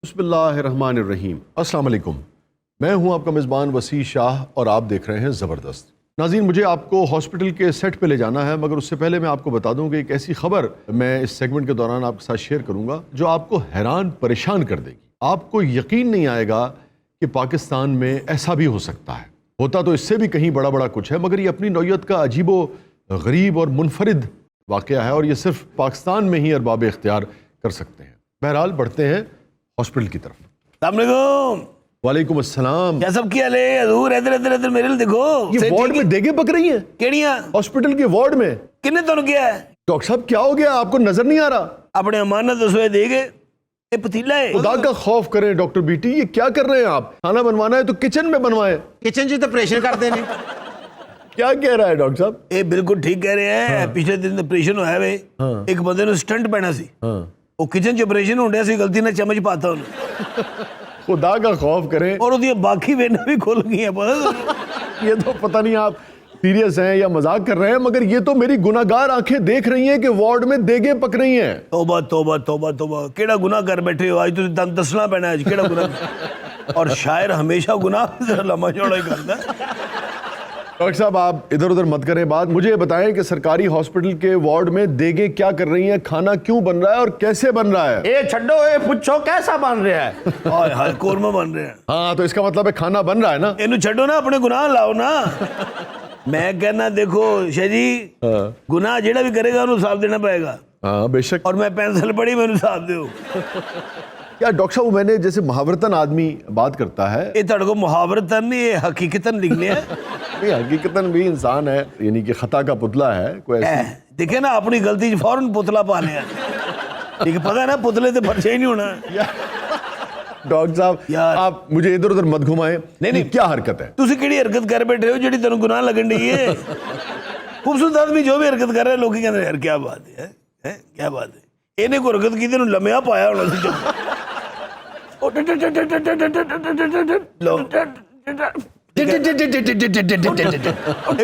बिस्मिल्लाहिर्रहमानिर्रहीम। अस्सलाम वालेकुम। मैं हूं आपका मेज़बान वसी शाह और आप देख रहे हैं ज़बरदस्त। नाज़रीन, मुझे आपको हॉस्पिटल के सेट पे ले जाना है, मगर उससे पहले मैं आपको बता दूं कि एक ऐसी खबर मैं इस सेगमेंट के दौरान आपके साथ शेयर करूंगा जो आपको हैरान परेशान कर देगी। आपको यकीन नहीं आएगा कि पाकिस्तान में ऐसा भी हो सकता है। होता तो इससे भी कहीं बड़ा बड़ा कुछ है, मगर ये अपनी नौयत का अजीबो गरीब और मुनफरिद वाक़या है और ये सिर्फ पाकिस्तान में ही अरबाब इख्तियार कर सकते हैं। बहरहाल बढ़ते हैं हॉस्पिटल की तरफ। वालेकुम अस्सलाम। क्या सब किया ले हजूर, इधर इधर इधर मेरे लिए देखो। ये वार्ड में देगे पक रही हैं? केड़ियां? हॉस्पिटल के वार्ड में। किन्ने तुहानू किया है? डॉक्टर साहब क्या हो गया, आपको नजर नहीं आ रहा? अपने अमानत दसोए देगे, ये पतीला है। खुदा का खौफ करें डॉक्टर बीटी, ये क्या कर रहे हैं आप? खाना बनवाना है तो किचन में बनवाएं। किचन जी तो ऑपरेशन करते हैं। क्या कह रहा है डॉक्टर साहब? ये बिल्कुल ठीक कह रहे हैं। पिछले दिन ऑपरेशन होया वे, एक बंदे ने स्टंट पैना सी, वो किचन च ऑपरेशन होंडਿਆ ਸੀ, गलती ने चम्मच पाता ਉਹਨੇ। खुदा का खौफ करें। और ਉਹਦੀਆਂ बाकी वेना भी खुल गई हैं। ये तो पता नहीं आप सीरियस हैं या मजाक कर रहे हैं, मगर ये तो मेरी गुनाहगार आंखें देख रही हैं कि वार्ड में देगे पक रही हैं। तौबा तौबा तौबा तौबा, केड़ा गुनाह कर बैठे हो? आज तुम दसना पैना है केड़ा गुनाह। और शायर हमेशा गुनाह लम्हा चौड़ा ही करता है। डॉक्टर साहब आप इधर उधर मत करें बात, मुझे बताएं कि सरकारी हॉस्पिटल के वार्ड में देगे क्या कर रही हैं, खाना क्यों बन रहा है और कैसे बन रहा है? ए छड्डो, ए पूछो कैसा बन रहा है? हाय हाय, कोरमा बन रहे हैं। हाँ तो इसका मतलब है खाना बन रहा है ना? इन्हू छड्डो ना, अपने गुनाह लाओ ना। मैं कहना देखो शाह जी, गुनाह जेड़ा भी करेगा उन्हें साफ देना पड़ेगा। हाँ बेशक। और मैं पेंसिल पढ़ी, मैंने साफ दो। क्या डॉक्टर साहब, मैंने जैसे मुहावरतन आदमी बात करता है, ये तड़को मुहावरतन नहीं, ये हकीकतन लिखने है। नहीं हकीकतन भी इंसान है, यानी कि खता का पुतला है कोई ऐसी। देखे ना, अपनी गलती फौरन पुतला पा लिया। ठीक पता है ना, पुतले से परिचय ही नहीं होना। डॉक्टर साहब यार, आप मुझे इधर उधर मत घुमाएं। नहीं क्या हरकत है? तुसी केड़ी हरकत कर बैठे हो जेड़ी तेन गुनाह लगन दी है? खूबसूरत आदमी जो भी हरकत कर रहा है, लोग कहते हैं यार क्या बात है, क्या बात है। इन्हें को हरकत की तेन लम्या पाया होना सी।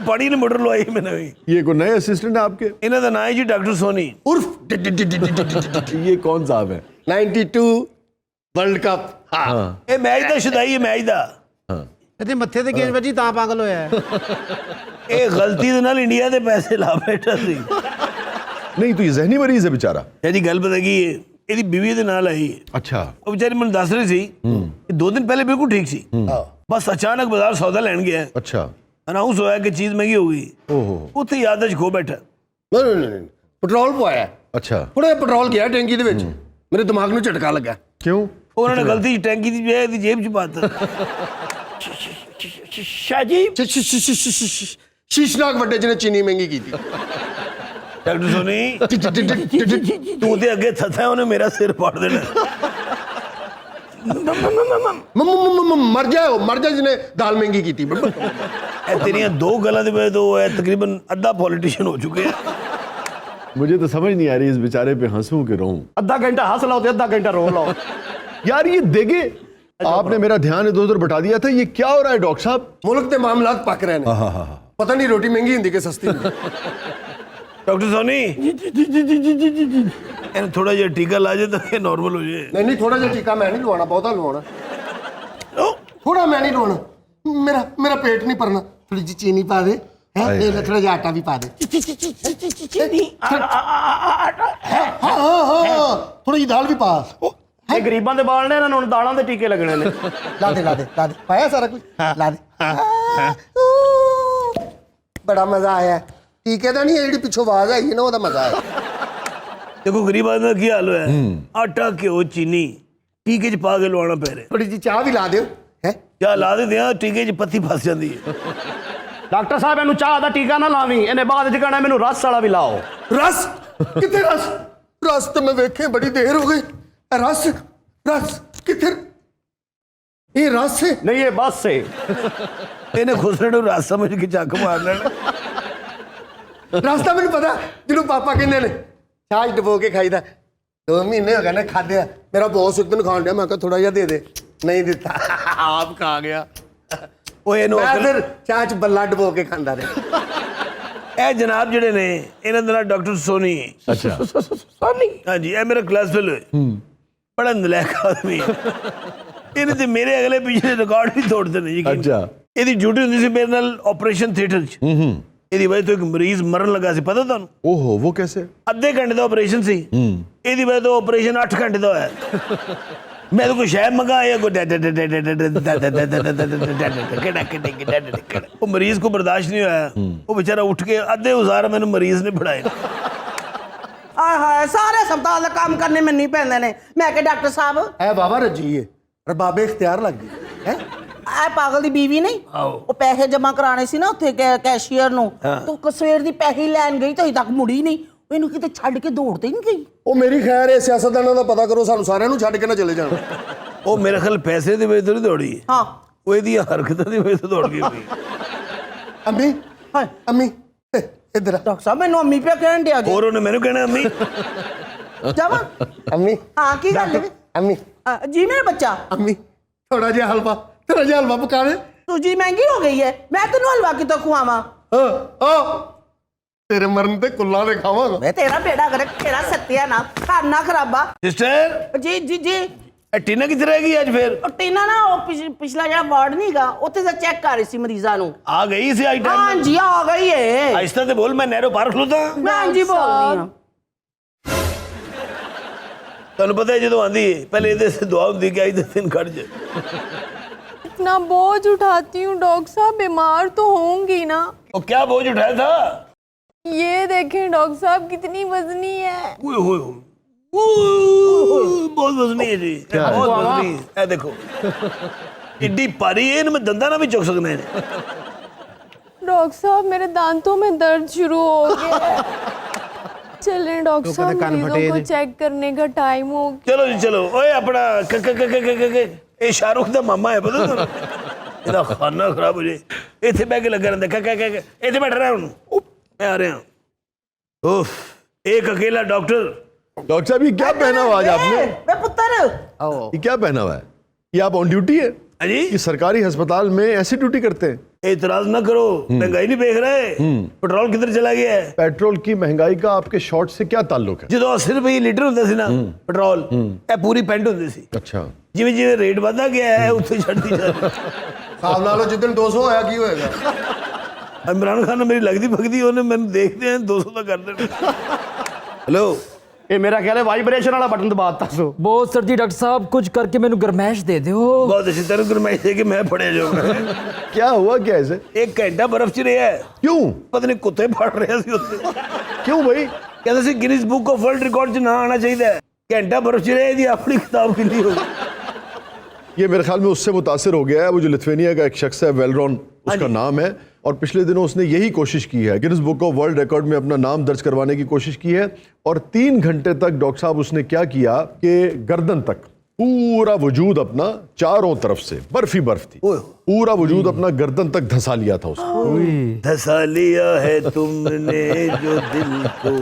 पानी ने मोटर लवाई मैंने। ये कोई नए असिस्टेंट है आपके? इन्हों का नाम है जी डॉक्टर सोनी उर्फ ये कौन साहब है? 92 वर्ल्ड कप। हाँ ये मैच का शुदाई है, मैच का। ਇਹਦੇ ਮੱਥੇ ਤੇ ਗੇਂਦ ਵੱਜੀ ਤਾਂ ਪਾਗਲ ਹੋਇਆ ਹੈ। ਇਹ ਗਲਤੀ ਦੇ ਨਾਲ ਇੰਡੀਆ ਦੇ ਪੈਸੇ ਲਾ ਬੈਠਾ ਸੀ। नहीं तो ये जहनी मरीज है बेचारा। ਇਹਦੀ ਗੱਲ ਪਤਾ ਕੀ ਹੈ, ਇਹਦੀ ਬੀਵੀ ਦੇ ਨਾਲ ਆਈ ਹੈ। अच्छा। ਉਹ ਵਿਚਾਰੀ ਮੈਨੂੰ ਦੱਸ ਰਹੀ ਸੀ ਕਿ 2 दिन पहले बिल्कुल ठीक सी, बस अचानक बाजार सौदा लैन गया, अच्छा। अनाउंस होया कि चीज महंगी हो गई। ओहो। ਉੱਥੇ याददाश्त खो बैठा। ਨਹੀਂ ਪੈਟਰੋਲ ਪਵਾਇਆ। अच्छा ਥੋੜਾ ਪੈਟਰੋਲ ਗਿਆ ਟੈਂਕੀ ਦੇ ਵਿੱਚ, ਮੇਰੇ ਦਿਮਾਗ ਨੂੰ ਝਟਕਾ ਲੱਗਾ। क्यों? ਉਹਨਾਂ ਨੇ ਗਲਤੀ ਟੈਂਕੀ ਦੀ ਬਜਾਏ ਇਹਦੀ ਜੇਬ 'ਚ ਪਾਤਾ। ਸ਼ਾਹ ਜੀ ਸ਼ੀਸ਼ਨਾਕ ਵੱਡੇ ਜਿਹਨੇ ਚੀਨੀ ਮਹਿੰਗੀ ਕੀਤੀ। ਡਾਕਟਰ ਸੋਨੀ ਤੂੰ ਤੇ ਅੱਗੇ ਥੱਥਾ, ਉਹਨੇ ਮੇਰਾ ਸਿਰ ਪਾੜ ਦੇਣਾ। ਮਰ ਜਾ ਜਿਹਨੇ ਦਾਲ ਮਹਿੰਗੀ ਕੀਤੀ। ਇਹ ਤੇਰੀਆਂ 2 ਗੱਲਾਂ ਦੇ ਵਿੱਚ ਉਹ ਹੈ ਤਕਰੀਬਨ ਅੱਧਾ ਪੋਲੀਟੀਸ਼ੀਅਨ ਹੋ ਚੁੱਕੇ ਆ। मुझे तो समझ नहीं आ रही इस बेचारे पे हंसूं कि रोऊं। ਅੱਧਾ ਘੰਟਾ ਹੱਸ ਲਾਓ ਤੇ ਅੱਧਾ ਘੰਟਾ ਰੋ ਲਾਓ। यार ये देगे, आपने मेरा ध्यान इधर उधर बटा दिया था। ये क्या हो रहा है डॉक्टर साहब? ਮੁਲਕ ਦੇ ਮਾਮਲਾਤ ਪੱਕ ਰਹੇ ਨੇ। ਪਤਾ ਨਹੀਂ ਰੋਟੀ ਮਹਿੰਗੀ ਹੁੰਦੀ ਕਿ ਸਸਤੀ ਹੁੰਦੀ। ਡਾਕਟਰ ਸੋਨੀ ਇਹਨੂੰ ਥੋੜਾ ਜਿਹਾ ਟੀਕਾ ਲਾ ਜੇ ਤਾਂ ਇਹ ਨਾਰਮਲ ਹੋ ਜਾਏ। ਨਹੀਂ ਥੋੜਾ ਜਿਹਾ ਟੀਕਾ ਮੈਂ ਨਹੀਂ ਲਵਾਉਣਾ, ਬਹੁਤਾ ਲਵਾਉਣਾ। ਥੋੜਾ ਮੈਂ ਨਹੀਂ ਲਵਾਉਣਾ, ਮੇਰਾ ਪੇਟ ਨਹੀਂ ਭਰਨਾ। ਥੋੜੀ ਜਿਹੀ ਚੀਨੀ ਪਾ ਦੇ, ਇਹ ਥੋੜਾ ਜਿਹਾ ਆਟਾ ਵੀ ਪਾ ਦੇ। ਹਾਂ ਥੋੜੀ ਜਿਹੀ ਦਾਲ ਵੀ ਪਾ। ਇਹ ਗਰੀਬਾਂ ਦੇ ਬਾਲ ਨੇ, ਇਹਨਾਂ ਨੂੰ ਦਾਲਾਂ ਦੇ ਟੀਕੇ ਲੱਗਣੇ ਨੇ। ਲਾ ਦੇ ਪਾਇਆ ਸਾਰਾ ਕੁਝ, ਲਾ ਦੇ। ਬੜਾ ਮਜ਼ਾ ਆਇਆ। ਟੀਕੇ ਦਾ ਨਹੀਂ, ਇਹ ਜਿਹੜੀ ਪਿੱਛੋਂ ਆਵਾਜ਼ ਆਈ ਹੈ ਨਾ, ਉਹਦਾ ਮਜ਼ਾ ਆਇਆ। ਦੇਖੋ ਗਰੀਬ ਆਦਮੀ ਦਾ ਕੀ ਹਾਲ ਹੋਇਆ, ਆਟਾ ਘਿਓ ਚੀਨੀ ਟੀਕੇ 'ਚ ਪਾ ਕੇ ਲਵਾਉਣਾ ਪੈ ਰਿਹਾ। ਥੋੜੀ ਜਿਹੀ ਚਾਹ ਵੀ ਲਾ ਦਿਓ। ਹੈ ਕਿਆ ਲਾ ਦਿੰਦੇ ਆ, ਟੀਕੇ 'ਚ ਪੱਤੀ ਫਸ ਜਾਂਦੀ ਹੈ। ਡਾਕਟਰ ਸਾਹਿਬ ਇਹਨੂੰ ਚਾਹ ਦਾ ਟੀਕਾ ਨਾ ਲਾਵੀਂ, ਇਹਨੇ ਬਾਅਦ 'ਚ ਕਹਿਣਾ ਮੈਨੂੰ ਰਸ ਵਾਲਾ ਵੀ ਲਾਓ। ਰਸ ਕਿੱਥੇ? ਰਸ ਤਾਂ ਮੈਂ ਵੇਖੇ ਬੜੀ ਦੇਰ ਹੋ ਗਈ। ਰਸ ਕਿੱਥੇ? ਇਹ ਰਸ ਹੈ ਨਹੀਂ, ਇਹ ਬਸ ਹੈ। ਇਹਨੇ ਖੁਸਰੇ ਨੂੰ ਰਸ ਸਮਝ ਕੇ ਚੱਕ ਮਾਰ ਲੈਣਾ। ਰਸ ਤਾਂ ਮੈਨੂੰ ਪਤਾ, ਜਿਹਨੂੰ ਪਾਪਾ ਕਹਿੰਦੇ ਨੇ ਚਾਹ 'ਚ ਡਬੋ ਕੇ ਖਾਈਦਾ। 2 ਮਹੀਨੇ ਹੋ ਗਏ ਨੇ ਖਾਧਿਆ। ਮੇਰਾ ਬੌਸ ਇੱਕ ਦਿਨ ਖਾਣ ਡਿਆ, ਮੈਂ ਕਿਹਾ ਥੋੜਾ ਜਿਹਾ ਦੇ ਦੇ, ਨਹੀਂ ਦਿੱਤਾ, ਆਪ ਖਾ ਗਿਆ। ਉਹ ਇਹਨੂੰ ਮੈਂ ਫਿਰ ਚਾਹ 'ਚ ਬੱਲਾ ਡਬੋ ਕੇ ਖਾਂਦਾ ਰਿਹਾ। ਇਹ ਜਨਾਬ ਜਿਹੜੇ ਨੇ, ਇਹਨਾਂ ਦਾ ਨਾਮ ਡਾਕਟਰ ਸੋਨੀ। अच्छा। ਸੋਨੀ? ਹਾਂਜੀ, ਇਹ ਮੇਰਾ ਕਲਾਸ ਫੈਲੋ ਹੈ। ਬੜਾ ਨਲਾਇਕ ਆਦਮੀ ਹੈ। ਇਹਨੇ ਤੇ ਮੇਰੇ ਅਗਲੇ ਪਿਛਲੇ ਰਿਕਾਰਡ ਵੀ ਤੋੜ ਦਿੱਤੇ ਜੀ। ਅੱਛਾ। ਇਹਦੀ ਡਿਊਟੀ ਹੁੰਦੀ ਸੀ ਮੇਰੇ ਨਾਲ ਆਪਰੇਸ਼ਨ ਥੀਏਟਰ 'ਚ। ਇਹਦੀ ਵਜ੍ਹਾ ਤੋਂ ਇੱਕ ਮਰੀਜ਼ ਮਰਨ ਲੱਗਾ ਸੀ, ਪਤਾ ਤੁਹਾਨੂੰ? ओहो, वो कैसे? ਅੱਧੇ ਘੰਟੇ ਦਾ ਆਪਰੇਸ਼ਨ ਸੀ, ਇਹਦੀ ਵਜ੍ਹਾ ਤੋਂ ਆਪਰੇਸ਼ਨ 8 ਘੰਟੇ ਦਾ ਹੋਇਆ। ਮੈਂ ਤਾਂ ਕੋਈ ਸ਼ਾਇਦ ਮੰਗਾਇਆ ਉਹ ਮਰੀਜ਼ को ਬਰਦਾਸ਼ਤ ਨਹੀਂ ਹੋਇਆ, ਉਹ बेचारा ਉੱਠ ਕੇ ਅੱਧੇ ਹਜ਼ਾਰ ਮੈਨੂੰ ਮਰੀਜ਼ ਨੇ ਫੜਾਏ। ਆਏ ਹਾਏ ਸਾਰੇ ਹਸਪਤਾਲ ਦਾ ਕੰਮ ਕਰਨੇ ਮੈਨੂੰ ਨਹੀਂ ਪੈਂਦੇ ਨੇ। ਮੈਂ ਕਿ ਡਾਕਟਰ ਸਾਹਿਬ ਐ ਬਾਬਾ ਰੱਜੀ ਹੈ ਰਬਾਬੇ ਇਖਤਿਆਰ ਲੱਗ ਗਈ ਹੈ। ਇਹ ਪਾਗਲ ਦੀ ਬੀਵੀ ਨਹੀਂ, ਉਹ ਪੈਸੇ ਜਮ੍ਹਾਂ ਕਰਾਣੇ ਸੀ ਨਾ ਉੱਥੇ ਕੈਸ਼ੀਅਰ ਨੂੰ, ਤੂੰ ਸਵੇਰ ਦੀ ਪੈਸੇ ਲੈਣ ਗਈ ਤੇ ਅਜੇ ਤੱਕ ਮੁੜੀ ਨਹੀਂ। ਇਹਨੂੰ ਕਿਤੇ ਛੱਡ ਕੇ ਦੌੜਦੇ ਨਹੀਂ ਗਈ। ਉਹ ਮੇਰੀ ਖੈਰ ਹੈ, ਸਿਆਸਤਦਾਨਾਂ ਦਾ ਪਤਾ ਕਰੋ, ਸਾਨੂੰ ਸਾਰਿਆਂ ਨੂੰ ਛੱਡ ਕੇ ਨਾ ਚਲੇ ਜਾਣ। ਉਹ ਮੇਰੇ ਖਿਆਲ ਪੈਸੇ ਦੀ ਵਜ੍ਹਾ ਤੋਂ ਨਹੀਂ ਦੌੜੀ, ਹਾਂ ਉਹ ਇਹਦੀਆਂ ਹਰਕਤਾਂ ਦੀ ਵਜ੍ਹਾ ਤੋਂ ਦੌੜ ਗਈ ਹੋਈ। ਅੰਮੀ ਹਾਏ ਅੰਮੀ ਇੱਧਰ ਆ। ਡਾਕਟਰ ਸਾਹਿਬ ਮੈਨੂੰ ਅੰਮੀ ਪਿਆ ਕਹਿਣ ਡਿਆ ਜੀ। ਹੋਰ ਉਹਨੇ ਮੈਨੂੰ ਕਹਿਣਾ ਅੰਮੀ ਜਾਵਾਂ? ਅੰਮੀ ਹਾਂ ਕੀ ਗੱਲ ਹੈ? ਅੰਮੀ ਜੀ ਮੇਰਾ ਬੱਚਾ, ਅੰਮੀ ਥੋੜਾ ਜਿਹਾ ਹਲਵਾ ਪਕਾ ਦੇ। ਸੂਜੀ ਮਹਿੰਗੀ ਹੋ ਗਈ ਹੈ, ਮੈਂ ਤੈਨੂੰ ਹਲਵਾ ਕਿਤੋਂ ਖਵਾਵਾਂ? ਤੇਰੇ ਮਰਨ ਤੇ ਕੁੱਲਾਂ ਦੇ ਖਾਵਾਂਗਾ। ਮੈਂ ਤੇਰਾ ਬੇੜਾ ਕਰ ਤੇਰਾ ਸੱਤਿਆ ਨਾ ਖਾਨਾ ਖਰਾਬਾ। ਸਿਸਟਰ ਜੀ ਜੀ ਜੀ। ਇਹ ਟੀਨਾ ਕਿੱਥੇ ਰਹਿ ਗਈ ਅੱਜ ਫਿਰ? ਉਹ ਟੀਨਾ ਨਾ ਉਹ ਪਿਛਲਾ ਜਿਹੜਾ ਵਾਰਡ ਨਹੀਂਗਾ ਉੱਥੇ ਤਾਂ ਚੈੱਕ ਕਰ ਰਹੀ ਸੀ ਮਰੀਜ਼ਾਂ ਨੂੰ। ਆ ਗਈ ਸੀ ਆਈਟਮ? ਹਾਂ ਜੀ ਆ ਗਈ ਏ। ਆਹਿਸਤਾ ਤੇ ਬੋਲ, ਮੈਂ ਨਹਿਰੋਂ ਪਾਰ ਖਲੋਤਾ। ਮੈਂ ਜੀ ਬੋਲਦੀ ਹਾਂ। ਤੁਹਾਨੂੰ ਪਤਾ ਹੈ ਜਦੋਂ ਆਂਦੀ ਹੈ ਪਹਿਲੇ ਇਹਦੇ से दुआ ਹੁੰਦੀ कि आई दस दिन खड़ जाए। इतना बोझ उठाती हूँ डॉक्टर साहब, बीमार तो होंगी ना। वो क्या बोझ उठाया था? ये देखें डॉक्टर साहब कितनी वजनी है। ओए होए होए, बहुत वजनी है जी, बहुत वजनी है। ए देखो इड्डी भारी है, इनमें दंदा ना भी चुक सकते हैं। डॉक्टर साहब मेरे दांतों में दर्द शुरू हो गया है। चलें डॉक्टर साहब, मरीजों को चेक करने का टाइम हो गया। चलो जी चलो। ओए अपना ये शाहरुख ਦਾ ਮਾਮਾ ਹੈ, ਪਤਾ ਤੁਹਾਨੂੰ? ਇਹਦਾ ਖਾਨਾ ਖਰਾਬ ਹੋ ਜੇ, ਇੱਥੇ ਬਹਿ ਕੇ ਲੱਗਾ ਰਹਿੰਦਾ ਇੱਥੇ ਬੈਠ ਰਿਹਾ ਹੁਣ। मैं आ रहा हूँ। उफ, एक अकेला डॉक्टर। डॉक्टर साहब, ये क्या पहना हुआ आज आपने? वे पुत्र ये क्या पहना हुआ है? ये आप ऑन ड्यूटी है? अजी ये सरकारी अस्पताल में ऐसी ड्यूटी करते हैं? एतराज ना करो, महंगाई नहीं देख रहे, पेट्रोल किधर चला गया है? पेट्रोल की महंगाई का आपके शॉर्ट से क्या ताल्लुक है? ਜਦੋਂ 80 ਰੁਪਏ ਲੀਟਰ ਹੁੰਦਾ ਸੀ ਨਾ ਪੈਟਰੋਲ, ਇਹ ਪੂਰੀ ਪੈਂਟ ਹੁੰਦੀ ਸੀ। अच्छा। ਜਿਵੇਂ ਜਿਵੇਂ ਰੇਟ ਵਧਦਾ ਗਿਆ ਹੈ ਉੱਥੇ ਛੱਡਦੀ ਜਾ ਰਹੀ। ਹਿਸਾਬ ਲਾ ਲਓ ਜਿੱਦਣ 200 ਹੋਇਆ ਕੀ ਹੋਏਗਾ। ਇਮਰਾਨ ਖਾਨ ਮੇਰੀ ਲੱਗਦੀ ਭਗਦੀ, ਉਹਨੇ ਮੈਨੂੰ ਦੇਖਦੇ ਆ 200 ਦਾ ਕਰ ਦੇਣਾ। हेलो, ਇਹ ਮੇਰਾ ਖਿਆਲ ਹੈ ਵਾਈਬ੍ਰੇਸ਼ਨ ਵਾਲਾ ਬਟਨ ਦਬਾ ਦਿੱਤਾ ਸੋ। ਬਹੁਤ ਸਰ ਜੀ ਡਾਕਟਰ ਸਾਹਿਬ ਕੁਝ ਕਰਕੇ ਮੈਨੂੰ ਗਰਮੈਸ਼ ਦੇ ਦਿਓ। बहुत अच्छी तरह गरमाइश है कि मैं फड़े जाऊंगा। क्या हुआ क्या ऐसे? एक घंटा बर्फ च रहा है, क्यों? पता नहीं कुत्ते फाड़ रहे सी उत्ते। क्यों भाई? कहते सी Guinness book of world record च ना आना चाहिए। घंटा बर्फ च रहे, अपनी किताब गिनी हो। ये मेरे ख्याल में उससे मुतासिर हो गया है। वो जो लिथुआनिया का एक शख्स है, वेलरॉन उसका नाम है, और पिछले दिनों उसने यही कोशिश की है, Guinness book of world record में अपना नाम दर्ज करवाने की कोशिश की है। और 3 घंटे तक डॉक्टर साहब उसने क्या किया कि गर्दन तक पूरा वजूद अपना, चारों तरफ से बर्फ ही बर्फ थी, पूरा वजूद अपना गर्दन तक धंसा लिया था उसने। धसा लिया है तुमने जो दिल को।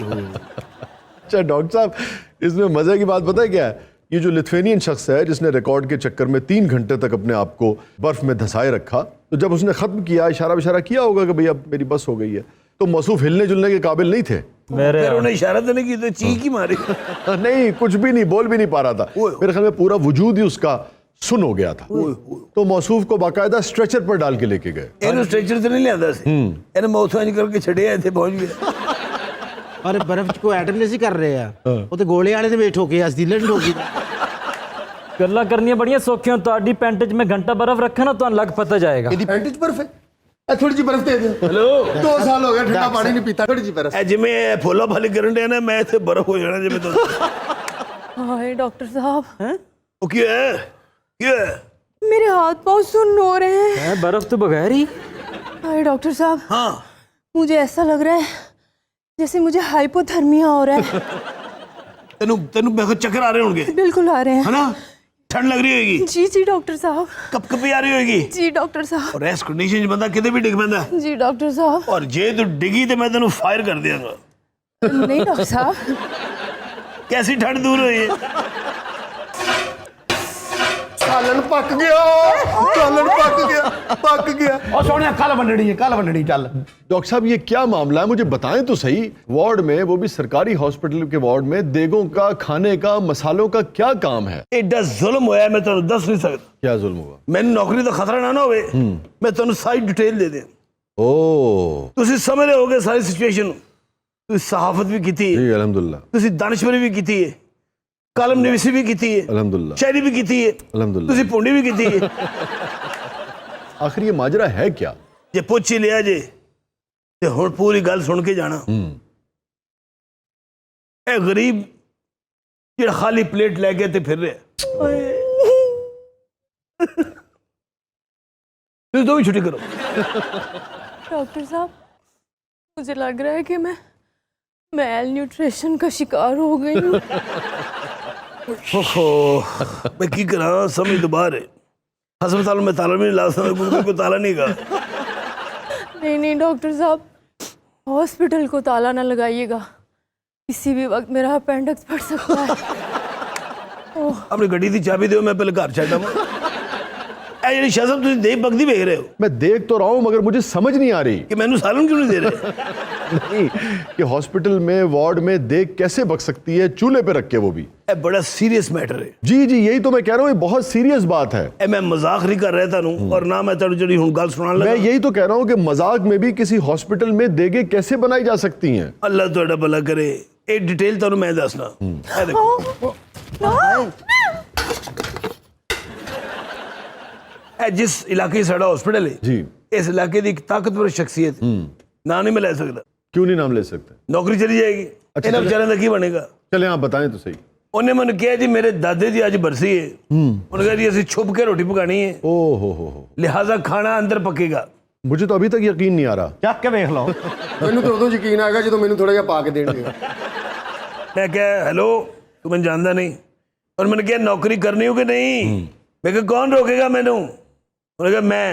अच्छा डॉक्टर साहब, इसमें मजे की बात पता है क्या है? ये जो लिथुआनियन शख्स है जिसने रिकॉर्ड के चक्कर में 3 घंटे तक अपने आप को बर्फ में धंसाए रखा, तो जब उसने खत्म किया, इशारा किया होगा कि भाई अब मेरी बस हो गई है, तो मसूफ हिलने जुलने के काबिल नहीं थे। फिर उन्हें इशारा तो नहीं की, तो चीख ही मारी। नहीं, कुछ भी नहीं, बोल भी नहीं पा रहा था। मेरे ख्याल में पूरा वजूद ही उसका सुन हो गया था। तो मौसूफ को बाकायदा स्ट्रेचर पर डाल के लेके गए। ਇਹਨੂੰ ਸਟ੍ਰੈਚਰ ਤੇ ਨਹੀਂ ਲਿਆਂਦਾ ਸੀ, ਇਹਨੇ ਮੌਤ ਇੰਜ ਕਰਕੇ ਛੱਡਿਆ, ਇੱਥੇ ਪਹੁੰਚ ਗਿਆ। ਪਰ ਬਰਫ਼ 'ਚ ਕੋਈ ਐਟਮ ਨਹੀਂ ਸੀ ਕਰ ਰਹੇ ਆ, ਉਹ ਤੇ ਗੋਲੇ ਵਾਲੇ ਨੇ ਵੇਟ ਹੋ ਕੇ ਅਸਦੀਲੇ ਨਹੀਂ ਠੋਕੀ। ਗੱਲਾਂ ਕਰਨੀਆਂ ਬੜੀਆਂ ਸੌਖੀਆਂ, ਤੁਹਾਡੀ ਪੈਂਟ 'ਚ ਮੈਂ ਘੰਟਾ ਬਰਫ਼ ਰੱਖਾਂ ਨਾ ਤੁਹਾਨੂੰ ਲੱਗ ਪਤਾ ਜਾਏਗਾ। ਇਹਦੀ ਪੈਂਟ 'ਚ ਬਰਫ਼ ਹੈ। ਇਹ ਥੋੜੀ ਜਿਹੀ ਬਰਫ਼ ਦੇ ਦਿਓ। ਹੈਲੋ, 2 ਸਾਲ ਹੋ ਗਏ ਠੰਡਾ ਪਾਣੀ ਨਹੀਂ ਪੀਤਾ, ਥੋੜੀ ਜਿਹੀ ਬਰਫ਼। ਇਹ ਜਿਵੇਂ ਫੋਲਾ ਫਾਲੀ ਕਰਨ ਡਿਆ ਨਾ, ਮੈਂ ਇੱਥੇ ਬਰਫ਼ ਹੋ ਜਾਣਾ ਜਿਵੇਂ ਤੋਂ। हाय डॉक्टर साहब, ਉਹ ਕੀ ਹੈ? ਕੀ ਹੈ? मेरे हाथ पाँव सुन्न हो रहे हैं। ਹੈ ਬਰਫ਼ ਤੋਂ ਬਗੈਰ ਹੀ। हाय डॉक्टर साहब, हाँ, मुझे ऐसा लग रहा है जैसे मुझे हाइपोथर्मिया हो रहा है। तेनू तेनू मेरे को चक्कर आ रहे होंगे, बिल्कुल आ रहे हैं। है ना? ठंड लग रही होगी, जी जी डॉक्टर साहब, कपकपी आ रही होगी, जी डॉक्टर साहब, और इस कंडीशन च बंदा किते भी डिग पैंदा, जी डॉक्टर साहब। और जे तू डिगी तो मैं तेनू फायर कर देंगा। नहीं डॉक्टर साहब, कैसी ठंड दूर हुई है? ਚਾਲਣ ਪੱਕ ਗਿਆ, ਚਾਲਣ ਪੱਕ ਗਿਆ। ਉਹ ਸੋਹਣਿਆ ਕੱਲ ਵੰਡਣੀ ਚੱਲ। डॉक्टर साहब ये क्या मामला है, मुझे बताएं तो सही। वार्ड में, वो भी सरकारी हॉस्पिटल के वार्ड में, देगों का, खाने का, मसालों का क्या काम है? ਐਡਾ ਜ਼ੁਲਮ ਹੋਇਆ ਮੈਂ ਤੁਹਾਨੂੰ ਦੱਸ ਨਹੀਂ ਸਕਦਾ। क्या जुल्म हुआ? ਮੈਨੂੰ ਨੌਕਰੀ ਦਾ ਖਤਰਾ ਨਾ ਹੋਵੇ, ਮੈਂ ਤੁਹਾਨੂੰ ਸਾਰੀ ਡਿਟੇਲ ਦੇ ਦਿਆਂ। ओ ਤੁਸੀਂ ਸਮਝ ਰਹੇ ਹੋਗੇ ਸਾਰੀ ਸਿਚੁਏਸ਼ਨ ਨੂੰ। ਤੁਸੀਂ ਸਹਾਫਤ ਵੀ ਕੀਤੀ ਹੈ, जी अल्हम्दुलिल्लाह, ਤੁਸੀਂ ਦਾਨਸ਼ਵਰੀ ਵੀ ਕੀਤੀ ਹੈ, ਕਾਲਮ ਨਿਵੀਸੀ ਵੀ ਕੀਤੀ ਹੈ, अल्हम्दुलिल्लाह, ਸ਼ਾਇਰੀ ਵੀ ਕੀਤੀ ਹੈ, अल्हम्दुलिल्लाह। ਤੁਸੀਂ ਪੁੰਡੀ ਵੀ ਕੀਤੀ ਹੈ। आखिर ये माजरा है क्या? ਜੇ ਪੁੱਛ ਹੀ ਲਿਆ ਜੇ ਤੇ ਹੁਣ ਪੂਰੀ ਗੱਲ ਸੁਣ ਕੇ ਜਾਣਾ। ਇਹ ਗਰੀਬ ਜਿਹੜਾ ਖਾਲੀ ਪਲੇਟ ਲੈ ਕੇ ਤੇ ਫਿਰ ਰਿਹਾ। ਤੁਸੀਂ ਦੋ ਵੀ ਛੁੱਟੀ ਕਰੋ। डॉक्टर साहब, मुझे लग रहा है कि मैं मैल न्यूट्रिशन का शिकार हो गई हूँ। ओहो, मैं की करा, समझ तो बाहर है। हस्पताल में ताला भी नहीं ला सकता, कोई ताला नहीं का। नहीं डॉक्टर साहब, हॉस्पिटल को ताला ना लगाइएगा, किसी भी वक्त मेरा अपेंडिक्स फट सकता है। अपनी गड्डी की चाबी दो, मैं पहले घर छड्डा वा। ਇਹ ਜਿਹੜੀ ਸ਼ਜ਼ਮ ਤੁਸੀਂ ਦੇਖ ਬਗਦੀ ਵੇਖ ਰਹੇ ਹੋ मैं देख तो रहा हूं मगर मुझे समझ नहीं आ रही ਕਿ ਮੈਨੂੰ ਸਾਲਨ ਕਿਉਂ ਨਹੀਂ ਦੇ ਰਹੇ। नहीं कि हॉस्पिटल में, वार्ड में देख कैसे बक सकती है, चूल्हे पे रख के, वो भी। ਇਹ ਬੜਾ ਸੀਰੀਅਸ ਮੈਟਰ ਹੈ। जी जी, यही तो मैं कह रहा हूँ, ये बहुत सीरियस बात है। ਇਹ ਮੈਂ ਮਜ਼ਾਕ ਨਹੀਂ ਕਰ ਰਿਹਾ ਤੁਹਾਨੂੰ, और ਨਾ मैं ਤੁਹਾਨੂੰ ਜਿਹੜੀ ਹੁਣ ਗੱਲ ਸੁਣਾਉਣ मैं ਲੱਗਾ। यही तो कह रहा हूँ कि मजाक में भी किसी हॉस्पिटल में देगे कैसे बनाई जा सकती हैं। ਅੱਲਾ ਤੁਹਾਡਾ ਭਲਾ ਕਰੇ। ਇਹ ਡਿਟੇਲ ਤੁਹਾਨੂੰ ਮੈਂ ਦੱਸਣਾ। ਇਹ ਦੇਖੋ, ਇਹ ਜਿਸ ਇਲਾਕੇ ਸਾਡਾ ਹਸਪੀਟਲ ਹੈ जी, ਇਸ ਇਲਾਕੇ ਦੀ ਇੱਕ ਤਾਕਤਵਰ ਸ਼ਖਸੀਅਤ ਨਾ ਨਹੀਂ ਮੈਂ ਲੈ ਸਕਦਾ। क्यों नहीं नाम ले सकते? ਨੌਕਰੀ ਚਲੀ ਜਾਏਗੀ, ਇਹਨਾਂ ਵਿਚਾਰਿਆਂ ਦਾ ਕੀ ਬਣੇਗਾ। चले आप बताएं तो सही। ਉਹਨੇ ਮੈਨੂੰ ਕਿਹਾ ਜੀ ਮੇਰੇ ਦਾਦੇ ਦੀ ਅੱਜ ਬਰਸੀ ਹੈ, ਉਹਨੇ ਕਿਹਾ ਜੀ ਅਸੀਂ ਛੁਪ ਕੇ ਰੋਟੀ ਪਕਾਣੀ ਹੈ, ओ हो, ਲਿਹਾਜ਼ਾ ਖਾਣਾ ਅੰਦਰ ਪੱਕੇਗਾ। मुझे तो अभी तक यकीन नहीं आ रहा। ਚੱਕ ਕੇ ਵੇਖ ਲਓ। ਮੈਨੂੰ ਤਾਂ ਉਦੋਂ ਯਕੀਨ ਆਏਗਾ ਜਦੋਂ ਮੈਨੂੰ ਥੋੜਾ ਜਿਹਾ ਪਾ ਕੇ ਦੇਣਗੇ। ਮੈਂ ਕਿਹਾ ਹੈਲੋ, ਤੂੰ ਮੈਨੂੰ ਜਾਣਦਾ ਨਹੀਂ। ਔਰ ਮੈਨੂੰ ਕਿਹਾ ਨੌਕਰੀ ਕਰਨੀ ਹੋ ਕਿ ਨਹੀਂ। ਮੈਂ ਕਿਹਾ ਕੌਣ ਰੋਕੇਗਾ ਮੈਨੂੰ। ਉਹਨੇ ਕਿਹਾ ਮੈਂ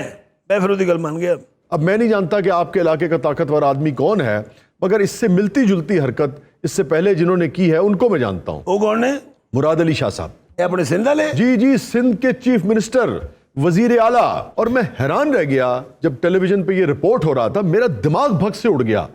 ਫਿਰ ਉਹਦੀ ਗੱਲ ਮੰਨ ਗਿਆ। अब मैं नहीं जानता कि आपके इलाके का ताकतवर आदमी कौन है, मगर इससे मिलती जुलती हरकत इससे पहले जिन्होंने की है उनको मैं जानता हूँ। ਉਹ ਕੌਣ ਨੇ? मुराद अली शाह साहब। ਇਹ ਆਪਣੇ ਸਿੰਧ ਵਾਲੇ? जी जी, सिंध के चीफ मिनिस्टर, वजीर आला। और मैं हैरान रह गया जब टेलीविजन पे ये रिपोर्ट हो रहा था, मेरा दिमाग भग से उड़ गया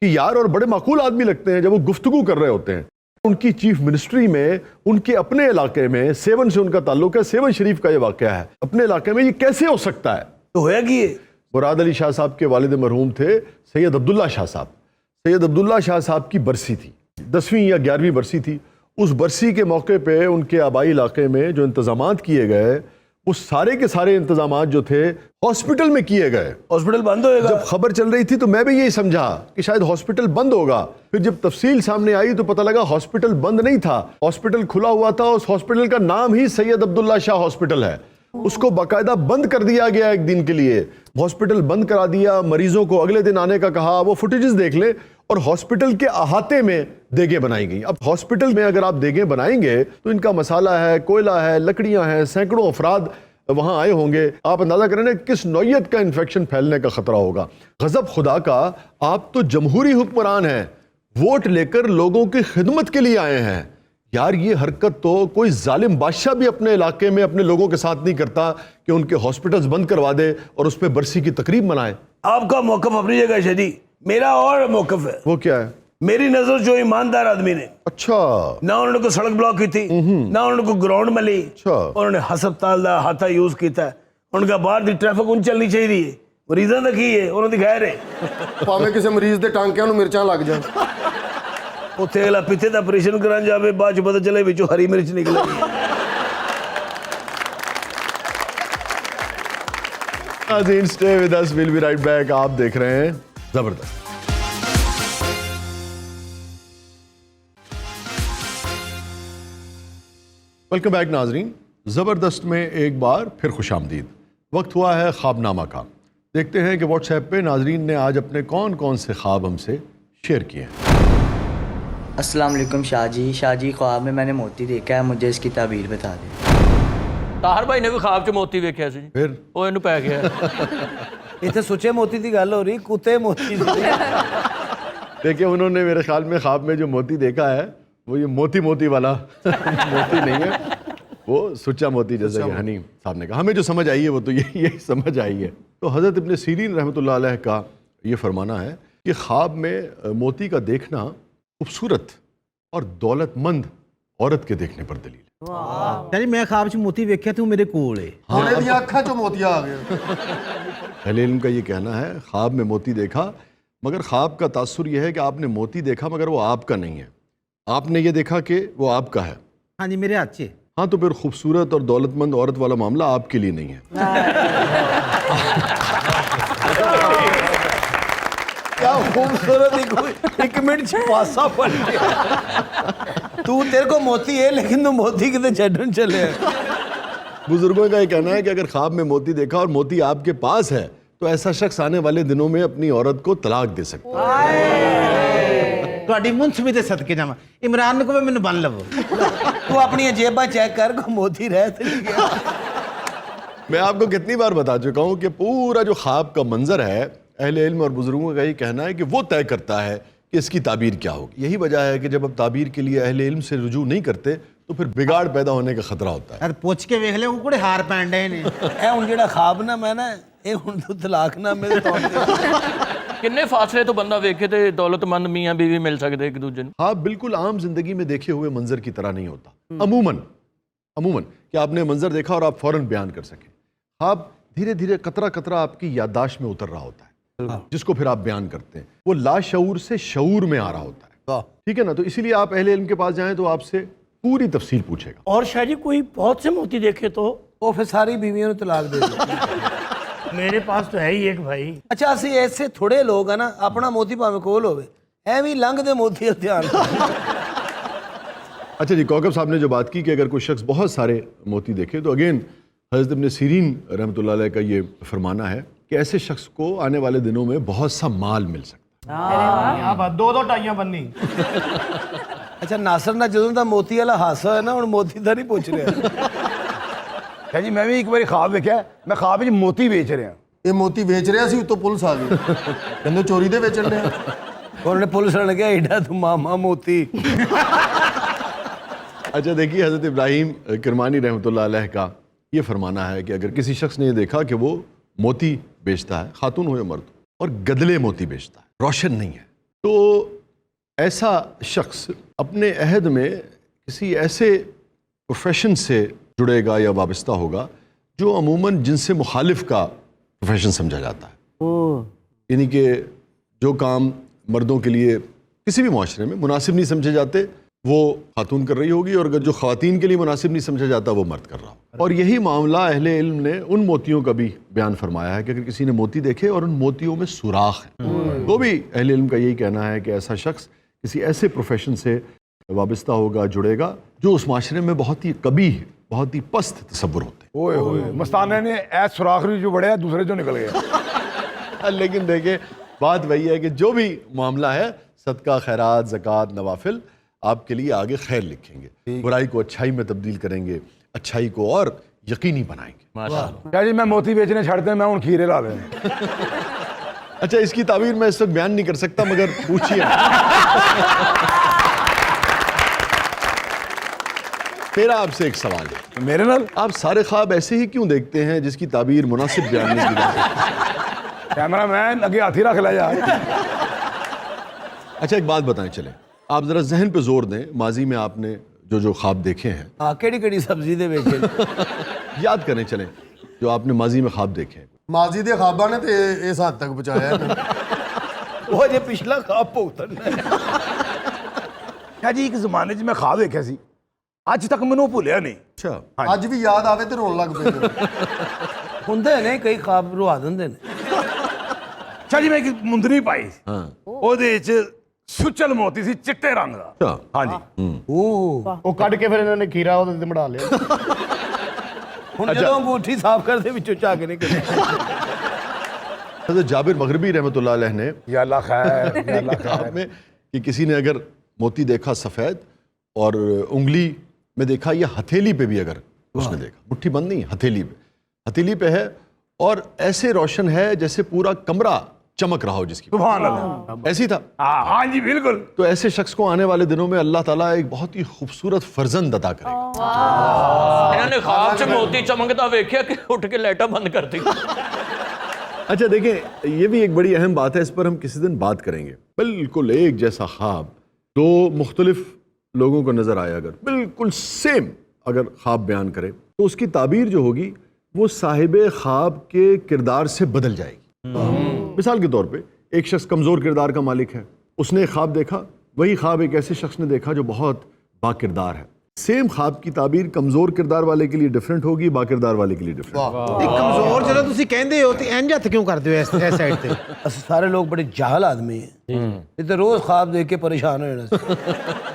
कि यार, और बड़े माकूल आदमी लगते हैं जब वो गुफ्तगू कर रहे होते हैं। उनकी चीफ मिनिस्ट्री में, उनके अपने इलाके में, सेवन से उनका ताल्लुक है, सेवन शरीफ का ये वाकया है, अपने इलाके में ये कैसे हो सकता है? तो होया कि ये मुराद अली शाह साहब के वालिद मरहूम थे सैयद अब्दुल्ला शाह साहब। सैयद अब्दुल्ला शाह साहब की बरसी थी, 10वीं या 11वीं बरसी थी। उस बरसी के मौके पे उनके आबाई इलाके में जो इंतजामात किए गए, वो सारे के सारे इंतजामात जो थे हॉस्पिटल में किए गए। हॉस्पिटल बंद होएगा। जब खबर चल रही थी तो मैं भी यही समझा कि शायद हॉस्पिटल बंद होगा। फिर जब तफसील सामने आई तो पता लगा हॉस्पिटल बंद नहीं था, हॉस्पिटल खुला हुआ था। उस हॉस्पिटल का नाम ही सैयद अब्दुल्ला शाह हॉस्पिटल है। उसको बाकायदा बंद कर दिया गया एक दिन के लिए। हॉस्पिटल बंद करा दिया, मरीजों को अगले दिन आने का कहा। वो फुटेजेस देख लें। और हॉस्पिटल के अहाते में देगें बनाई गई। अब हॉस्पिटल में अगर आप देगें बनाएंगे तो इनका मसाला है, कोयला है, लकड़ियां हैं, सैकड़ों अफराद वहां आए होंगे। आप अंदाजा करें ना किस नौयत का इन्फेक्शन फैलने का खतरा होगा। गजब खुदा का, आप तो जमहूरी हुक्मरान हैं, वोट लेकर लोगों की खिदमत के लिए आए हैं। यार, ये हरकत तो कोई जालिम बादशाह भी अपने इलाके में अपने लोगों के साथ नहीं करता कि उनके हॉस्पिटल्स बंद करवा दे और उस पर बरसी की तकरीब मनाए। आपका मौकफ अपनी जगह शदी, मेरा और मौकफ है। वो क्या है? मेरी नजर जो ईमानदार आदमी ने, अच्छा, ना उन्होंने कोई सड़क ब्लॉक की थी, ना उन्होंने कोई ग्राउंड मिली, अच्छा। उन्होंने हस्पताल का हाथा यूज किया। उनका बाहर की ट्रैफिक उन चलनी चाहिए, मरीजों का की है उन्होंने दिखाया रहे। ਭਾਵੇਂ ਕਿਸੇ ਮਰੀਜ਼ ਦੇ ਟਾਂਕਿਆਂ ਨੂੰ ਮਿਰਚਾਂ ਲੱਗ ਜਾਣ। ਉੱਥੇ ਅਗਲਾ ਪਿੱਤੇ ਦਾ ਆਪਰੇਸ਼ਨ ਕਰਾਉਣ ਜਾਵੇ, ਬਾਅਦ ਚ ਪਤਾ ਚੱਲੇ ਵਿੱਚੋਂ ਹਰੀ ਮਿਰਚ ਨਿਕਲੇਗੀ। नाज़रीन, stay with us, we'll be right back। आप देख रहे हैं जबरदस्त। वेलकम बैक नाजरीन। ज़बरदस्त में एक बार फिर खुशामदीद। वक्त हुआ है ख्वाबनामा का। देखते हैं कि व्हाट्सएप पे नाजरीन ने आज अपने कौन कौन से ख्वाब हमसे शेयर किए हैं। अस्सलाम वालेकुम शाह जी, ख्वाब में मैंने मोती देखा है, मुझे इसकी ताबीर बता दें। ਤਾਹਰ ਭਾਈ ਨੇ ਵੀ ਖਾਬ 'ਚ ਮੋਤੀ ਵੇਖਿਆ ਸੀ। फिर ਉਹ ਇਹਨੂੰ ਪੈ ਗਿਆ। ਇੱਥੇ ਸੁੱਚੇ ਮੋਤੀ ਦੀ ਗੱਲ ਹੋ ਰਹੀ, ਕੁੱਤੇ ਮੋਤੀ ਦੀ। देखिए, उन्होंने मेरे ख्याल में ख्वाब में जो मोती देखा है वो ये मोती मोती वाला मोती नहीं है। وہ سچا موتی جیسا کہ حنیم صاحب نے کہا. ہمیں جو سمجھ آئی ہے وہ تو یہی سمجھ آئی ہے. تو حضرت ابن سیرین رحمۃ اللہ علیہ کا یہ فرمانا ہے کہ خواب میں موتی کا دیکھنا خوبصورت اور دولت مند عورت کے دیکھنے پر دلیل ہے. یعنی میں خواب چ موتی ویکھیا تو میرے کول ہے. ہنے دی اکھاں چوں موتیا آ گیا. اہل علم کا یہ کہنا ہے خواب میں موتی دیکھا, مگر خواب کا تاثر یہ ہے کہ آپ نے موتی دیکھا مگر وہ آپ کا نہیں ہے. آپ نے یہ دیکھا کہ وہ آپ کا ہے. ہاں جی میرے ہاتھ 'چ. ہاں تو پھر خوبصورت اور دولت مند عورت والا معاملہ آپ کے لیے نہیں ہے. کیا خوبصورت ایک منٹ پاسا پڑ گیا. تو تیرے کو موتی ہے لیکن تو موتی کتے چھڈن چلے. بزرگوں کا یہ کہنا ہے کہ اگر خواب میں موتی دیکھا اور موتی آپ کے پاس ہے تو ایسا شخص آنے والے دنوں میں اپنی عورت کو طلاق دے سکتا ہے. تہاڈی منصفی دے صدقے جاواں. عمران نے کہو مینوں بن لو. تو اپنی جیباں چیک کر کو موتی رہ تو نہیں گیا. میں آپ کو کتنی بار بتا چکا ہوں کہ پورا جو خواب کا منظر ہے اہل علم اور بزرگوں کا یہ کہنا ہے کہ وہ طے کرتا ہے کہ اس کی تعبیر کیا ہوگی. یہی وجہ ہے کہ جب اب تعبیر کے لیے اہل علم سے رجوع نہیں کرتے تو پھر بگاڑ پیدا ہونے کا خطرہ ہوتا ہے. یار پوچھ کے ویکھ لے وہ کوڑے ہار پین ڈے نے. اے ہن جڑا خواب نہ میں نا اے ہن تو طلاق نہ میرے طور تے. ਕਿੰਨੇ ਫਾਸਲੇ ਤੋਂ ਬੰਦਾ ਵੇਖੇ ਤੇ ਦੌਲਤਮੰਦ ਮੀਆਂ ਬੀਵੀ ਮਿਲ ਸਕਦੇ ਇੱਕ ਦੂਜੇ ਨੂੰ. خواب بالکل عام زندگی میں دیکھے ہوئے منظر کی طرح نہیں ہوتا. عموماً کہ آپ نے منظر دیکھا اور آپ فوراً بیان کر سکیں. خواب دھیرے دھیرے قطرہ قطرہ آپ کی یادداشت میں اتر رہا ہوتا ہے جس کو پھر آپ بیان کرتے ہیں. وہ لاشعور سے شعور میں آ رہا ہوتا ہے. ٹھیک ہے نا. تو اسی لیے آپ اہل علم کے پاس جائیں تو آپ سے پوری تفصیل پوچھے گا. اور شاہ جی کوئی بہت سے موتی دیکھے تو وہ پھر ساری بیویوں نے طلاق دے دی. میرے پاس تو ہے ہی ایک بھائی. اچھا اسی ایسے تھوڑے لوگ ہیں نا اپنا موتی پاویں کول ہوے ایویں لنگ دے موتی دھیان. اچھا جی, کوکب صاحب نے جو بات کی کہ اگر کوئی شخص بہت سارے موتی دیکھے تو اگین حضرت ابن سیرین رحمۃ اللہ علیہ کا یہ فرمانا ہے کہ ایسے شخص کو آنے والے دنوں میں بہت سا مال مل سکتا ہے. دو ٹائیاں بننی. اچھا ناصر نہ جدوں دا موتی والا حادثہ ہے نا ہن موتی دا نہیں پوچھ رہا. جی میں بھی ایک بار خواب دیکھا میں خواب وچ موتی بیچ رہا. ਇਹ ਮੋਤੀ ਵੇਚ ਰਿਹਾ ਸੀ ਉੱਤੋਂ ਪੁਲਿਸ ਆ ਗਈ ਕਹਿੰਦੇ ਚੋਰੀ ਦੇ ਵੇਚਣ ਡਿਆ. انہوں نے پولیس نے کہا ایڈا تو ماما موتی. اچھا دیکھیے حضرت ابراہیم کرمانی رحمۃ اللہ علیہ کا یہ فرمانا ہے کہ اگر کسی شخص نے یہ دیکھا کہ وہ موتی بیچتا ہے, خاتون ہو یا مرد, اور گدلے موتی بیچتا ہے, روشن نہیں ہے, تو ایسا شخص اپنے عہد میں کسی ایسے پروفیشن سے جڑے گا یا وابستہ ہوگا جو عموماً جن سے مخالف کا پروفیشن سمجھا جاتا ہے. یعنی کہ جو کام مردوں کے لیے کسی بھی معاشرے میں مناسب نہیں سمجھے جاتے وہ خاتون کر رہی ہوگی, اور اگر جو خواتین کے لیے مناسب نہیں سمجھا جاتا وہ مرد کر رہا ہو. اور یہی معاملہ اہل علم نے ان موتیوں کا بھی بیان فرمایا ہے کہ اگر کسی نے موتی دیکھے اور ان موتیوں میں سوراخ ہے تو بھی اہل علم کا یہی کہنا ہے کہ ایسا شخص کسی ایسے پروفیشن سے وابستہ ہوگا, جڑے گا جو اس معاشرے میں بہت ہی قبیح, بہت ہی پست تصور ہوتے ہیں. اوئے ہوئے مستانہ نے ایس سوراخ جو بڑھیا دوسرے جو نکل گیا. لیکن دیکھیں بات وہی ہے کہ جو بھی معاملہ ہے صدقہ, خیرات, زکوٰۃ, نوافل آپ کے لیے آگے خیر لکھیں گے, برائی کو اچھائی میں تبدیل کریں گے, اچھائی کو اور یقینی بنائیں گے. کیا جی میں موتی بیچنے چھڑتے ہیں, میں ان کھیرے لا دیں. اچھا اس کی تعبیر میں اس وقت بیان نہیں کر سکتا مگر پوچھیے. میرا آپ سے ایک سوال ہے. میرے نال آپ سارے خواب ایسے ہی کیوں دیکھتے ہیں جس کی تعبیر مناسب بیان نہیں کی جا سکتی؟ کیمرہ مین اگے ہاتھی رکھ لیا جائے. اچھا ایک بات بتائیں, چلیں آپ ذرا ذہن پہ زور دیں, ماضی میں آپ نے جو خواب دیکھے ہیں ہاں کیڑی کیڑی سبزی دے ویچے یاد کریں, چلیں جو آپ نے ماضی میں خواب دیکھے ہیں. ਮਾਜ਼ੀ ਦੇ ਖਾਬਾਂ ਨੇ ਤੇ ਇਸ ਹੱਦ ਤੱਕ ਪਹੁੰਚਾਇਆ ਇਹਨੂੰ. وہ جے پچھلا خواب بھگتنا ہے. کیا جی ایک زمانے 'ਚ میں خواب دیکھا سی, ਅੱਜ ਤੱਕ ਮੈਨੂੰ ਭੁੱਲਿਆ ਨਹੀਂ. اچھا ਅੱਜ ਵੀ ਯਾਦ ਆਵੇ ਤੇ ਰੋਣ ਲੱਗ ਪੈਂਦੇ. ਹੁੰਦੇ ਨੇ ਕਈ خواب ਰੁਆ ਦਿੰਦੇ ਨੇ. ਅੱਛਾ ਜੀ ਮੈਂ ਇੱਕ ਮੁੰਦਰੀ ਪਾਈ, ہاں ਉਹਦੇ 'ਚ ਸੁੱਚਲ ਮੋਤੀ ਸੀ ਚਿੱਟੇ ਰੰਗ ਦਾ. اچھا ਹਾਂਜੀ ਉਹ ਕੱਢ ਕੇ ਫਿਰ ਇਹਨਾਂ ਨੇ ਖੀਰਾ ਉਹਦੇ ਤੇ ਮੜਾ ਲਿਆ. ਹੁਣ ਜਦੋਂ ਅੰਗੂਠੀ ਸਾਫ਼ ਕਰਦੇ ਵਿੱਚੋਂ ਝੱਗ ਨਿਕਲੇ. حضرت جابر مغربی رحمۃ اللہ علیہ نے یا اللہ خیر یا اللہ خیر. خواب میں کہ کسی نے اگر موتی دیکھا سفید اور انگلی میں دیکھا یا ہتھیلی پہ بھی اگر اس نے دیکھا, مٹھی بند نہیں, ہتھیلی پہ ہے اور ایسے روشن ہے جیسے پورا کمرہ चमक रहा हो जिसकी, सुभान अल्लाह। ऐसी था। हाँ जी बिल्कुल। तो ऐसे शख्स को आने वाले दिनों में अल्लाह ताला एक बहुत ही खूबसूरत फर्जंद अता करेगा। इन्होंने ख्वाब से मोती चमकता देखा कि उठ के लाइटा बंद कर दी। अच्छा देखें, ये भी एक बड़ी अहम बात है, इस पर हम किसी दिन बात करेंगे। बिल्कुल एक जैसा ख्वाब दो मुख्तलिफ लोगों को नजर आया, अगर बिल्कुल सेम अगर ख्वाब बयान करे तो उसकी ताबीर जो होगी वो साहिबे ख्वाब के किरदार से बदल जाएगी। मिसाल के तौर पे एक शख्स कमज़ोर किरदार का मालिक है, उसने एक ख्वाब देखा, वही ख्वाब एक ऐसे शख्स ने देखा जो बहुत बाकिरदार है। सेम ख्वाब की ताबीर कमज़ोर किरदार वाले के लिए डिफरेंट होगी, बाकिरदार वाले के लिए डिफरेंट। कमजोर चलो ਤੁਸੀਂ ਕਹਿੰਦੇ ਹੋ ਤੇ ਇੰਜ ਹੱਥ ਕਿਉਂ ਕਰਦੇ ਹੋ ਇਸ ਸਾਈਡ ਤੇ? ਅਸੀਂ ਸਾਰੇ ਲੋਕ ਬੜੇ ਜਾਹਲ ਆਦਮੀ ਹੈ ਇਹ ਤੇ ਰੋਜ਼ ਖਾਬ ਦੇਖ ਕੇ ਪਰੇਸ਼ਾਨ ਹੋ ਜਾਣਾ ਸੀ।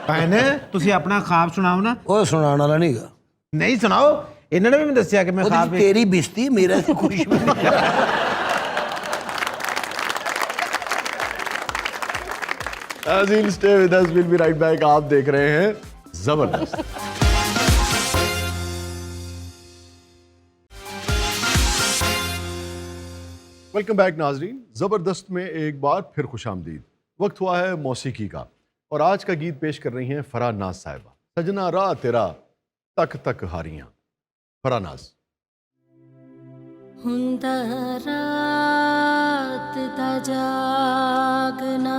ਭੈਣ ਤੁਸੀਂ ਆਪਣਾ ਖਾਬ ਸੁਣਾਓ ਨਾ। ਉਹ ਸੁਣਾਉਣ ਵਾਲਾ ਨਹੀਂਗਾ। ਨਹੀਂ ਸੁਣਾਓ, ਇਹਨਾਂ ਨੇ ਵੀ ਮੈਨੂੰ ਦੱਸਿਆ ਕਿ ਮੈਂ ਖਾਬ ਵਿੱਚ ਤੇਰੀ ਬਿਸਤੀ ਮੇਰਾ ਤਾਂ ਕੁਝ ਵੀ ਨਹੀਂ। Azil, stay with us, we'll be right back। आप देख रहे हैं जबरदस्त। वेलकम बैक नाजरीन, जबरदस्त में एक बार फिर खुशामदीद। वक्त हुआ है मौसीकी का और आज का गीत पेश कर रही हैं फराह नाज साहिबा। सजना रा तेरा तक तक हारियां। फराह नाज। हुंदा रात दा जागना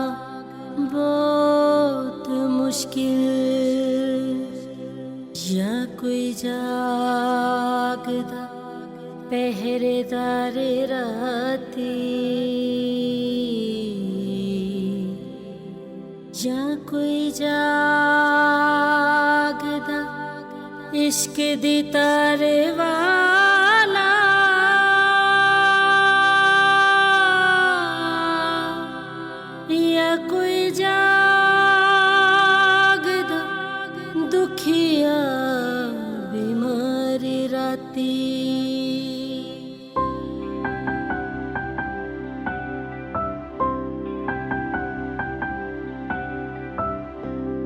बहुत मुश्किल, या कोई जागदा पहरेदारे राती, या कोई जागदा इश्क दी तारे वाला, या कोई जागदा दुखिया बीमारी राती।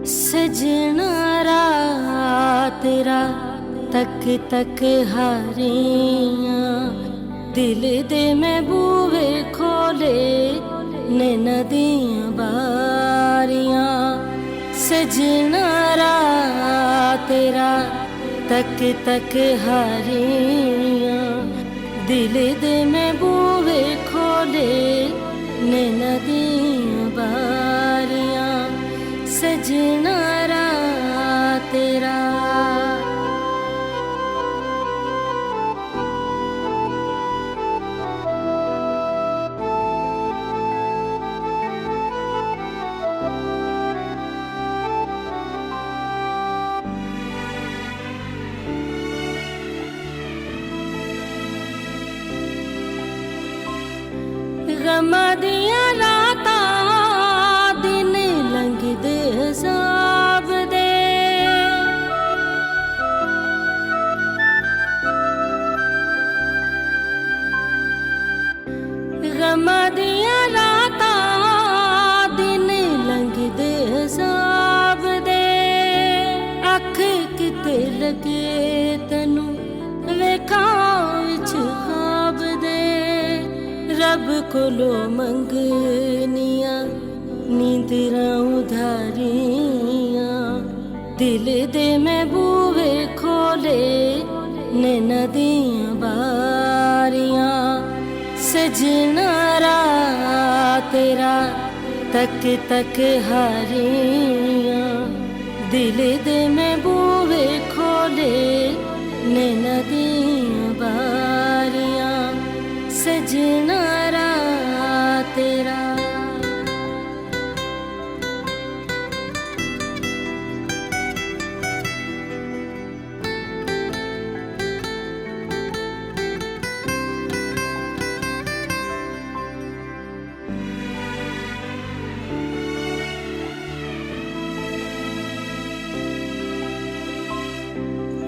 सजना रात तेरा तक तक हारियां, दिल दे मैं बूहे खोले ने नदियां बारियां। सजना रात तेरा तक तक हारियां, दिल दे मैं बूहे खोले ने नदियां बारियां। सजना रात तेरा गमा दिया राता दिन लंघदे हिसाब दे, गमा दिया राता दिन लंघदे हिसाब दे। अख किते लगे तैनू वेखां विच ख्वाब दे, रब कोलो मंगनिया नींदरां उधारियां। दिल दे मैं बूहे खोले ने नदियां बारियां। सजना रात तेरा तक तक हारियां, दिल दे मैं बूहे खोले ने नदियां बारियां। सजना रात तेरा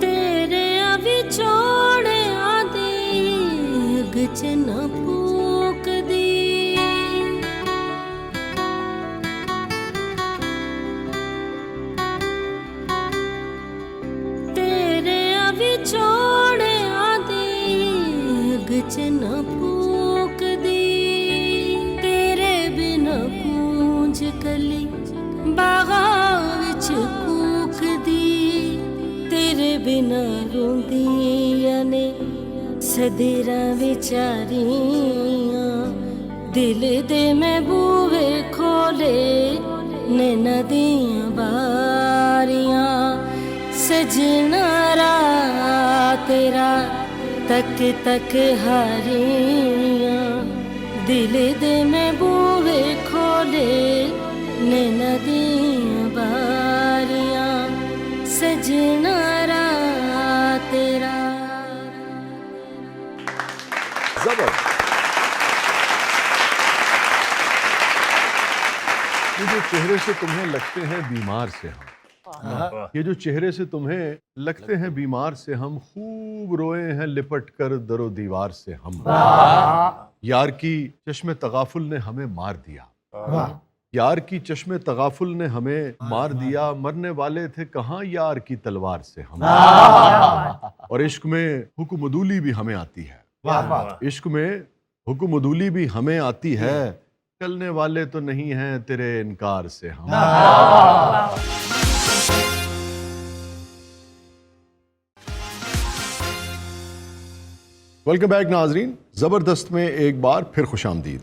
तेरे अभी छोड़े आदि अग च न फूक दी, तेरे अभी छोड़े आदि अग च न फूक दी। कली बागां विच कूकदी तेरे बिना रोंदियां ने सदेरां विचारियां दिल दे मैं बूहे खोले नैना दियां बारियां सजना रात तेरा तक तक हारियां दिल दे मैं बूहे खोले नैना दियां बारियां सजना रात तेरा। जबरदस्त। ये जो चेहरे से तुम्हें लगते हैं बीमार से हम, ये जो चेहरे से तुम्हें लगते हैं बीमार से हम, खूब रोए हैं लिपट कर दरो दीवार से हम। यार की चश्मे तगाफुल ने हमें मार दिया, यार की चश्मे तगाफुल ने हमें मार दिया, मरने वाले थे कहाँ यार की तलवार से हम। और इश्क में हुक्मदूली भी हमें आती है, इश्क में हुक्मदूली भी हमें आती है, चलने वाले तो नहीं हैं तेरे इनकार से हम। वेलकम बैक नाजरीन, ज़बरदस्त में एक बार फिर खुशामदीद।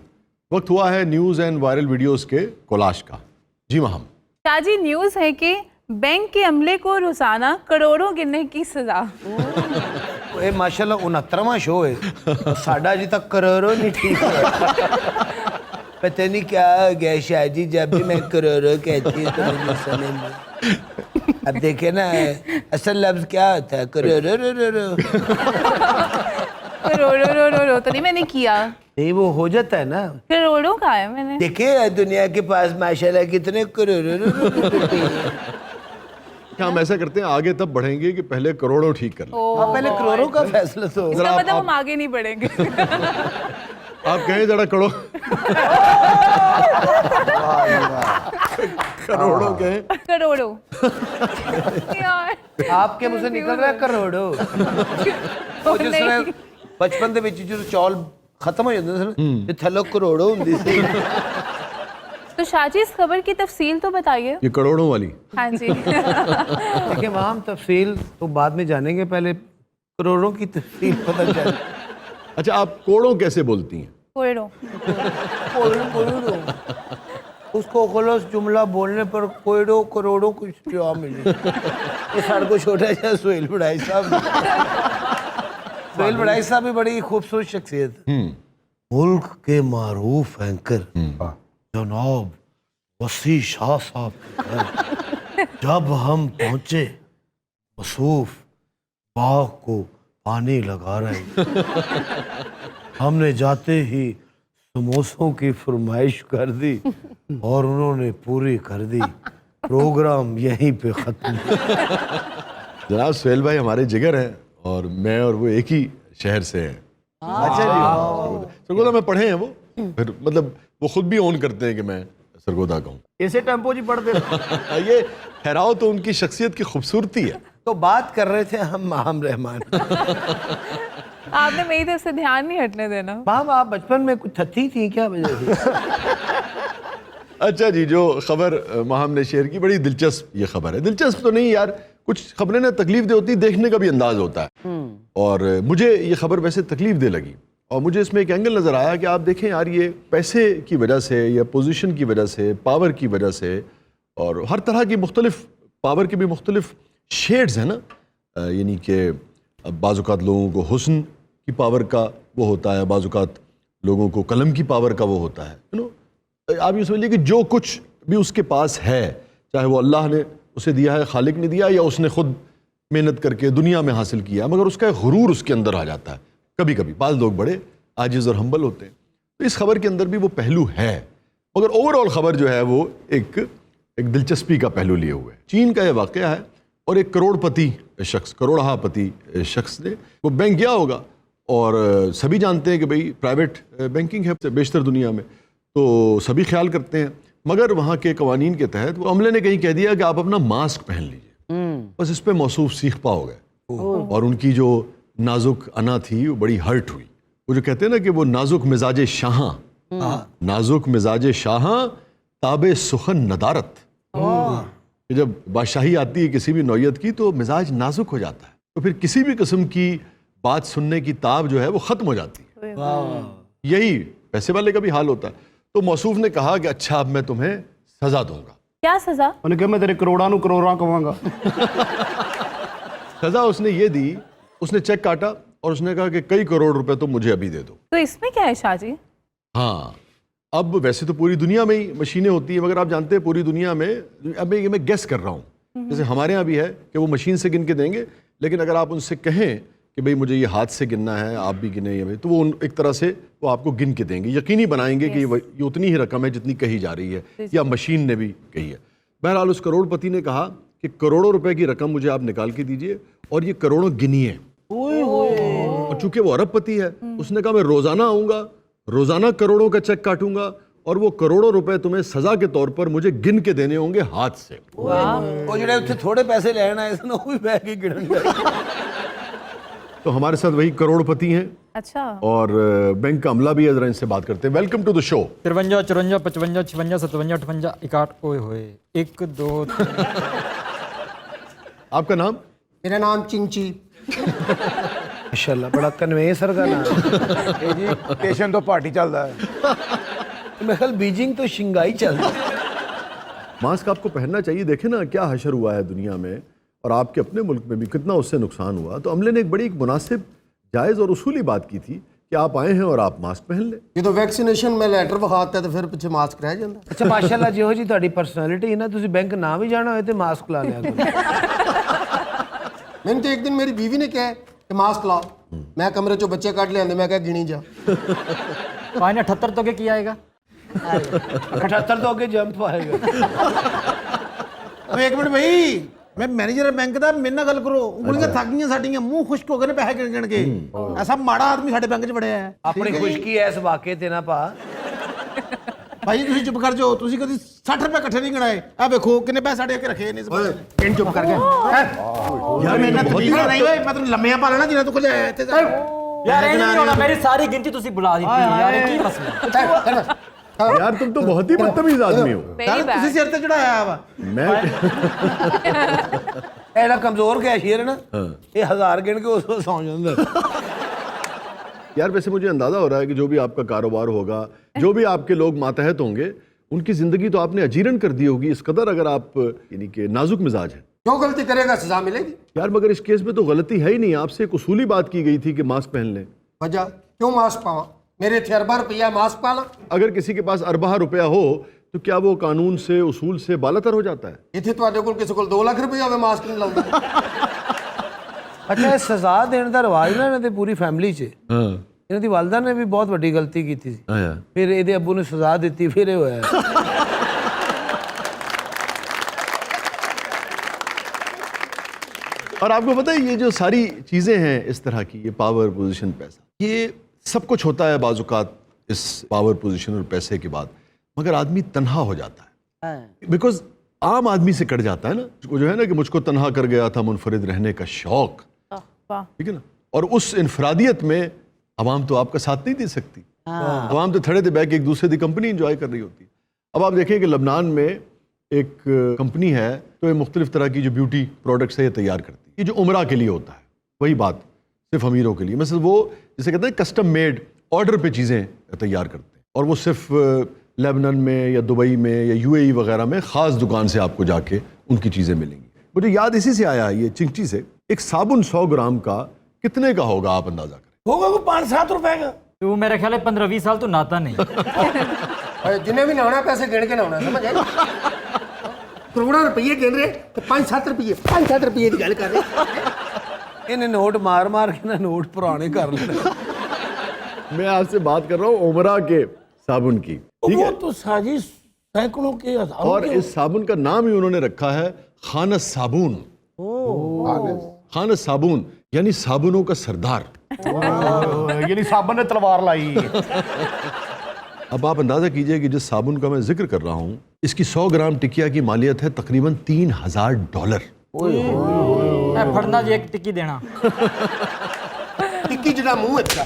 वक्त हुआ है न्यूज़ एंड वायरल वीडियोस के कोलाश का। जी महम। शाहजी, न्यूज़ है कि बैंक के अमले को रोजाना करोड़ों गिनने की सजा। ये माशाल्लाह 69वां शो है, साढ़ा अभी तक करोड़ों नहीं ठीक है। पता नहीं क्या हो गया शाहजी, जब भी मैं करोड़ों कहती हूँ तो मुझे समझ नहीं। अब देखे ना असल लफ्ज क्या होता है, करोड़ों। करोड़ों तो नहीं मैंने किया, नहीं वो हो जाता है ना, करोड़ों का है मैंने। देखे दुनिया के पास माशाल्लाह कितने करोड़ों। क्या हम ऐसा करते हैं, आगे तब बढ़ेंगे कि पहले करोड़ों ठीक कर लें। पहले करोड़ों का फैसला तो इसका मतलब हम आगे नहीं बढ़ेंगे। आप कहें जरा करोड़ों कहें, करोड़ों यार आपके मुंह से निकल रहा है करोड़ों। ਉਹ ਜਿਸ ਤਰ੍ਹਾਂ ਬਚਪਨ ਦੇ ਵਿੱਚ ਜਦੋਂ ਚੌਲ ਖਤਮ ਹੋ ਜਾਂਦੇ ਸਨ ਤੇ ਥੱਲੇ ਕਰੋੜੋਂ ਹੁੰਦੀ ਸੀ। तो शाहजी, इस खबर की तफसील तो बताइए। ये करोड़ों वाली। हाँ जी। देखिए वहाँ हम तफसील तो बाद में जानेंगे, पहले करोड़ों की तफसील पता चले। अच्छा, आप कोड़ों कैसे बोलती हैं? करोड़ों। उसको खुलस जुमला बोलने पर कोयडों करोड़ों कुछ क्या मिले। ये साढ़े को छोटा सा सोहेल बड़ाई साहब, सोहेल बड़ाई साहब भी बड़ी खूबसूरत शख्सियत। मुल्क के मारूफ एंकर जनाब वसी शाह साहब, जब हम पहुंचे मसूफ बाग को पानी लगा रहे, हमने जाते ही समोसों की फरमाइश कर दी और उन्होंने पूरी कर दी, प्रोग्राम यहीं पे खत्म। जनाब सोहेल भाई हमारे जिगर हैं और मैं और वो एक ही शहर से हैं। अच्छा जी, सरगोदा में पढ़े हैं वो, फिर मतलब वो खुद भी ओन करते हैं कि मैं सरगोदा का हूँ। ऐसे टेम्पो जी पढ़ते ये ठहराव तो उनकी शख्सियत की खूबसूरती है। तो बात कर रहे थे हम माहम रहमान। आपने मेरी तरफ से ध्यान नहीं हटने देना। माम आप बचपन में कुछ थी थी क्या वजह से? अच्छा जी, जो खबर माहम ने शेयर की बड़ी दिलचस्प ये खबर है। दिलचस्प तो नहीं यार, कुछ खबरें ना तकलीफ दे होती, देखने का भी अंदाज होता है। और मुझे ये खबर वैसे तकलीफ दे लगी और मुझे इसमें एक एंगल नज़र आया कि आप देखें यार, ये पैसे की वजह से या पोजीशन की वजह से, पावर की वजह से, और हर तरह की मुख्तलिफ पावर के भी मुख्तलिफ शेड्स हैं ना, यानी कि बाज़-औक़ात लोगों को हुस्न की पावर का वो होता है, बाज़-औक़ात लोगों को कलम की पावर का वो होता है। यू नो, आप ये समझिए कि जो कुछ भी उसके पास है, चाहे वो अल्लाह ने उसे दिया है, खालिक ने दिया, या उसने खुद मेहनत करके दुनिया में हासिल किया, मगर उसका एक गुरूर उसके अंदर आ जाता है। कभी कभी बाज़ लोग बड़े आजिज़ और हम्बल होते हैं, तो इस खबर के अंदर भी वो पहलू है, मगर ओवरऑल खबर जो है वो एक दिलचस्पी का पहलू लिए हुए है। चीन का ये वाक़या है और एक करोड़पति शख्स, करोड़हापति शख्स ने वो बैंक गया होगा, और सभी जानते हैं कि भाई प्राइवेट बैंकिंग है बेशतर दुनिया में, तो सभी ख्याल करते हैं, मगर वहाँ के कवानीन के तहत वो अमले ने कहीं कह दिया कि आप अपना मास्क पहन लीजिए। बस इस पर मौसूफ सीख पा हो गए और उनकी जो नाजुक अना थी वो बड़ी हर्ट हुई। वो जो कहते हैं ना कि वो नाजुक मिजाज शाह, नाजुक मिजाज शाह ताबे सुखन नदारत। कि जब बादशाही आती है किसी भी नौयत की तो मिजाज नाजुक हो जाता है, तो फिर किसी भी किस्म की बात सुनने की ताब जो है वो ख़त्म हो जाती है। यही पैसे वाले का भी हाल होता है। तो मौसूफ ने कहा कि अच्छा अब मैं तुम्हें सज़ा दूंगा। क्या सजा? ਉਹਨੇ ਕਿਹਾ ਮੈਂ ਤੇਰੇ ਕਰੋੜਾਂ ਨੂੰ ਕਰੋੜਾਂ ਕਵਾਂਗਾ। सज़ा उसने ये दी, उसने चेक काटा और उसने कहा कि कई करोड़ रुपए तुम मुझे अभी दे दो। तो इसमें क्या है शाह जी? हाँ, अब वैसे तो पूरी दुनिया में ही मशीनें होती हैं, मगर आप जानते हैं पूरी दुनिया में, अब ये मैं गेस कर रहा हूँ, जैसे हमारे यहाँ भी है कि वो मशीन से गिन के देंगे, लेकिन अगर आप उनसे कहें कि भाई मुझे ये हाथ से गिनना है, आप भी गिने ये भाई, तो वो एक तरह से वो आपको गिन के देंगे, यकीनी बनाएंगे कि ये उतनी ही रकम है जितनी कही जा रही है या मशीन ने भी कही है। बहरहाल उस करोड़पति ने कहा कि करोड़ों रुपए की रकम मुझे आप निकाल के दीजिए और ये करोड़ों गिनिए। और चूंकि वो अरबपति है, उसने कहा मैं रोजाना आऊंगा, रोजाना करोड़ों का चेक काटूंगा और वो करोड़ों रुपए तुम्हें सजा के तौर पर मुझे गिन के देने होंगे हाथ से। ਉਹ ਜਿਹੜੇ ਉੱਥੇ ਥੋੜੇ ਪੈਸੇ ਲੈਣ ਆਏ ਸਨ ਉਹ ਵੀ ਬਹਿ ਕੇ ਗਿਣਨ ਗਏ। तो हमारे साथ वही करोड़पति हैं अच्छा। और बैंक का अमला भी है, जरा इनसे बात करते हैं। Welcome to the show. 53 54 55 56 57 58 61 ओए होए 1 2 आपका नाम? मेरा नाम चिंची। ਮਾਸ਼ਾਅੱਲਾ ਬੜਾ ਕਨਵੇਂਸ ਵਰਗਾ ਨਾਮ। ਇਹ ਜੀ ਸਟੇਸ਼ਨ ਤੋਂ ਪਾਰਟੀ ਚੱਲਦਾ ਹੈ। मेरे ख्याल बीजिंग तो शिंगाई चल रही है। मास्क आपको पहनना चाहिए। देखें ना क्या हशर हुआ है दुनिया में, और आपके अपने मुल्क में भी कितना उससे नुकसान हुआ। तो अमले ने एक बड़ी मुनासिब, जायज़ और उसूली बात की थी कि आप आए हैं और आप मास्क पहन लें। ਜਦੋਂ ਵੈਕਸੀਨੇਸ਼ਨ ਮੈਂ ਲੈਟਰ ਵਿਖਾਤਾ ਤਾਂ ਫਿਰ ਪਿੱਛੇ ਮਾਸਕ ਰਹਿ ਜਾਂਦਾ। ਅੱਛਾ ਮਾਸ਼ਾਅੱਲਾ ਜਿਹੋ ਜੀ ਤੁਹਾਡੀ ਪਰਸਨੈਲਿਟੀ ਹੈ ਨਾ, ਤੁਸੀਂ ਬੈਂਕ ਨਾ ਵੀ ਜਾਣਾ ਹੋਏ ਤੇ ਮਾਸਕ ਲਾ ਲਿਆ ਕਰੋ। ਮੈਨੂੰ ਤਾਂ ਇੱਕ ਦਿਨ ਮੇਰੀ ਬੀਵੀ ਨੇ ਕਿਹਾ ਕਿ ਮਾਸਕ ਲਾਓ, ਮੈਂ ਕਮਰੇ ਚੋਂ ਬੱਚੇ ਕੱਢ ਲਿਆਂਦੇ, ਮੈਂ ਕਿਹਾ ਗਿਣੀ ਜਾ। 78 तो क्या किया आएगा? 78 ਤੋਂ ਅੱਗੇ ਜੰਪ ਆਏਗਾ। ਓਏ ਇੱਕ ਮਿੰਟ ਬਈ, ਮੈਂ ਮੈਨੇਜਰ ਬੈਂਕ ਦਾ, ਮੇਰੇ ਨਾਲ ਗੱਲ ਕਰੋ। ਉਂਗਲੀਆਂ ਥੱਕ ਗਈਆਂ ਸਾਡੀਆਂ, ਮੂੰਹ ਖੁਸ਼ਕ ਹੋ ਗਏ ਨੇ ਪੈਸੇ ਗਿਣ ਗਿਣ ਕੇ। ਐਸਾ ਮਾੜਾ ਆਦਮੀ ਸਾਡੇ ਬੈਂਕ 'ਚ ਵੜਿਆ ਹੈ। ਆਪਣੀ ਖੁਸ਼ਕੀ ਐਸ ਵਾਕੇ ਤੇ ਨਾ ਪਾ। ਭਾਈ ਤੁਸੀਂ ਚੁੱਪ ਕਰ ਜਾਓ, ਤੁਸੀਂ ਕਦੀ 60 ਰੁਪਏ ਇਕੱਠੇ ਨਹੀਂ ਗਣਾਏ। ਆ ਵੇਖੋ ਕਿੰਨੇ ਪੈਸੇ ਸਾਡੇ ਅੱਗੇ ਰੱਖੇ ਨੇ ਇਸ ਬੰਦੇ ਨੇ। ਕਿੰਨ ਚੁੱਪ ਕਰ ਗਿਆ। ਯਾਰ ਮੇਰੇ ਨਾਲ ਤਮੀਜ਼ ਨਹੀਂ ਓਏ, ਮੈਂ ਤੈਨੂੰ ਲੰਮਿਆਂ ਪਾ ਲੈਣਾ ਜਿੰਨਾ ਤੂੰ ਕੋਲ ਆਇਆ ਇੱਥੇ। यार ये नहीं होना, मेरी सारी गिनती तुसी बुला दी थी यार, ये की मसला? यार तुम तो बहुत ही बदतमीज आदमी हो। ਤੁਸੀਂ ਸਿਰ ਤੇ ਚੜਾਇਆ ਵਾ। मैं ਐਡਾ ਕਮਜ਼ੋਰ ਕੈਸ਼ੀਅਰ ਹੈ ਨਾ, ਇਹ 1000 ਗਿਣ ਕੇ ਉਸ ਸੌਂ ਜਾਂਦਾ। यार वैसे मुझे अंदाजा हो रहा है कि जो भी आपका कारोबार होगा, जो भी आपके लोग मातहत होंगे, उनकी जिंदगी तो आपने अजीरन कर दी होगी। इस कदर अगर आप यानी कि नाजुक मिजाज है। जो गलती करेगा सजा मिलेगी। यार मगर इस केस में तो गलती है ही नहीं। आपसे एक उसूली बात की गई थी कि मास्क पहन लें। वजह क्यों मास्क पावा? मेरे थे अरबा रुपया, मास्क पाला। अगर किसी के पास अरबा रुपया हो तो क्या वो कानून से, उसूल से बालातर हो जाता है? इतने तो कोल किसी को 2 लाख रुपया होवे, मास्क नहीं लाऊंगा। ਅੱਛਾ ਇਹ ਸਜ਼ਾ ਦੇਣ ਦਾ ਰਿਵਾਜ ਨਾ ਇਹਨਾਂ ਦੇ ਪੂਰੀ ਫੈਮਿਲੀ 'ਚ। ਇਹਨਾਂ ਦੀ ਵਾਲਦਾ ਨੇ ਵੀ ਬਹੁਤ ਵੱਡੀ ਗਲਤੀ ਕੀਤੀ ਸੀ, ਫਿਰ ਇਹਦੇ ਅੱਬੂ ਨੂੰ ਸਜ਼ਾ ਦਿੱਤੀ, ਫਿਰ ਇਹ ਹੋਇਆ। और आपको पता है ये जो सारी चीज़ें हैं इस तरह की, ये पावर, पोजीशन, पैसा, ये सब कुछ होता है बाज़-औक़ात इस पावर, पोजीशन और पैसे के बाद, मगर आदमी तन्हा हो जाता है। बिकॉज आम आदमी से कट जाता है ना, वो जो है ना कि मुझको तन्हा कर गया था मुनफरिद रहने का शौक, ठीक है ना। और उस इनफरादियत में अवाम तो आपका साथ नहीं दे सकती। अवाम तो थड़े दे बैक एक दूसरे की कंपनी इंजॉय कर रही होती है। अब आप देखें कि लबनान में एक कंपनी है तो ये मुख्तलिफ तरह की जो ब्यूटी प्रोडक्ट्स है ये तैयार करती है। ये जो उम्रा के लिए होता है, वही बात सिर्फ अमीरों के लिए, मतलब वो जिसे कहते हैं कस्टम मेड, ऑर्डर पे चीज़ें तैयार करते हैं, और वो सिर्फ लेबनान में या दुबई में या UAE वगैरह में ख़ास दुकान से आपको जाके उनकी चीज़ें मिलेंगी। मुझे याद इसी से आया, ये चिंची से, एक साबुन 100 ग्राम का कितने का होगा आप अंदाज़ा करें? होगा वो 5-7 रुपए का। तू मेरे ख्याल है 15-20 साल तो नहाता नहीं। जिन्हें भी नहाना पैसे गिन के नहाना, समझ आए? करोड़ों रुपये गिन रहे तो 5-7 रुपये, 5-7 रुपये की गल कर रहे। इन्हें नोट मार मार के ना नोट पुराने कर लेना। मैं आपसे बात कर रहा हूँ उमरा के साबुन की, ठीक है? तो साजी सैकड़ों के, और इस साबुन का नाम ही उन्होंने रखा है खानस साबुन। खानस साबुन यानी साबुनों का सरदार। यानी साबन ने तलवार लाई। अब आप अंदाज़ा कीजिए कि जिस साबुन का मैं जिक्र कर रहा हूँ, इसकी 100 ग्राम टिकिया की मालियत है तकरीबन $3000। फड़ना जी एक टिक्की देना। टिक्की जड़ा मुंह अच्छा।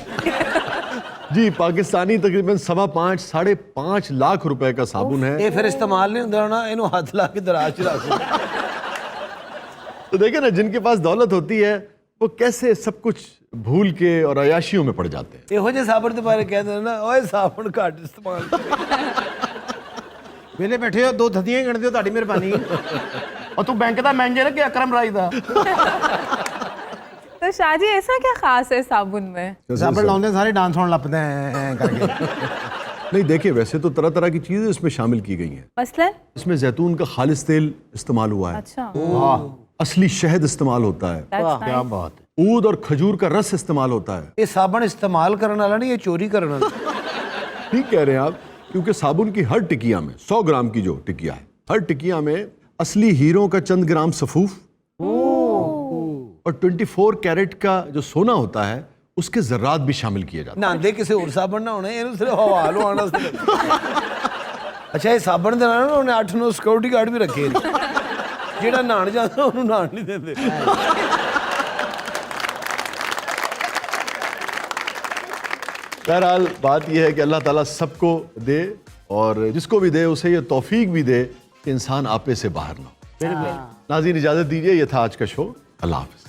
جی پاکستانی تقریباً 5.25 سے 5.5 لاکھ روپے کا صابن ہے. یہ پھر استعمال نہیں ہوتا ہونا, انہوں ہاتھ لا کے دراز چلا کے. تو دیکھیں نا, جن کے پاس دولت ہوتی ہے وہ کیسے سب کچھ بھول کے اور عیاشیوں میں پڑ جاتے ہیں. یہو جے صابن کے بارے کہتے ہیں نا, اوے صابن گھٹ استعمال ویلے بیٹھے ہو, 2 تھدیاں ہی گن دیو, تہاڈی مہربانی. اور تو بینک دا مینیجر ہے کہ اکرم رائی دا؟ تو شاہ جی ایسا کیا خاص ہے صابن میں؟ صابن لاؤندے سارے ڈانس ہونے لپتے ہیں کر کے. نہیں دیکھیں, ویسے تو طرح طرح کی چیزیں اس میں شامل کی گئی ہیں. مثلاً اس میں زیتون کا خالص تیل استعمال ہوا ہے, اچھا, اصلی شہد استعمال ہوتا ہے, کیا بات ہے. اود اور کھجور کا رس استعمال ہوتا ہے. یہ صابن استعمال کرنے والا نہیں, یہ چوری کرنے والا. ٹھیک کہہ رہے ہیں آپ, کیونکہ صابن کی ہر ٹکیا میں 100 گرام کی جو ٹکیا ہے, ہر ٹکیا میں اصلی ہیروں کا چند گرام صفوف اور 24 کیرٹ کا جو سونا ہوتا ہے اس کے ذرات بھی شامل کیے جاتے ہیں. ناندے کسی اور صابن نہ ہونے, یہ صرف حوال ہونا. اچھا, یہ صابن دے نال انہیں 8-9 سیکورٹی گارڈ بھی رکھے ہیں, جہاں نہان جاتا انہوں نہان نہیں دیندے. بہرحال بات یہ ہے کہ اللہ تعالیٰ سب کو دے, اور جس کو بھی دے اسے یہ توفیق بھی دے کہ انسان آپے سے باہر نہ ہو. ناظرین اجازت دیجیے, یہ تھا آج کا شو. اللہ حافظ.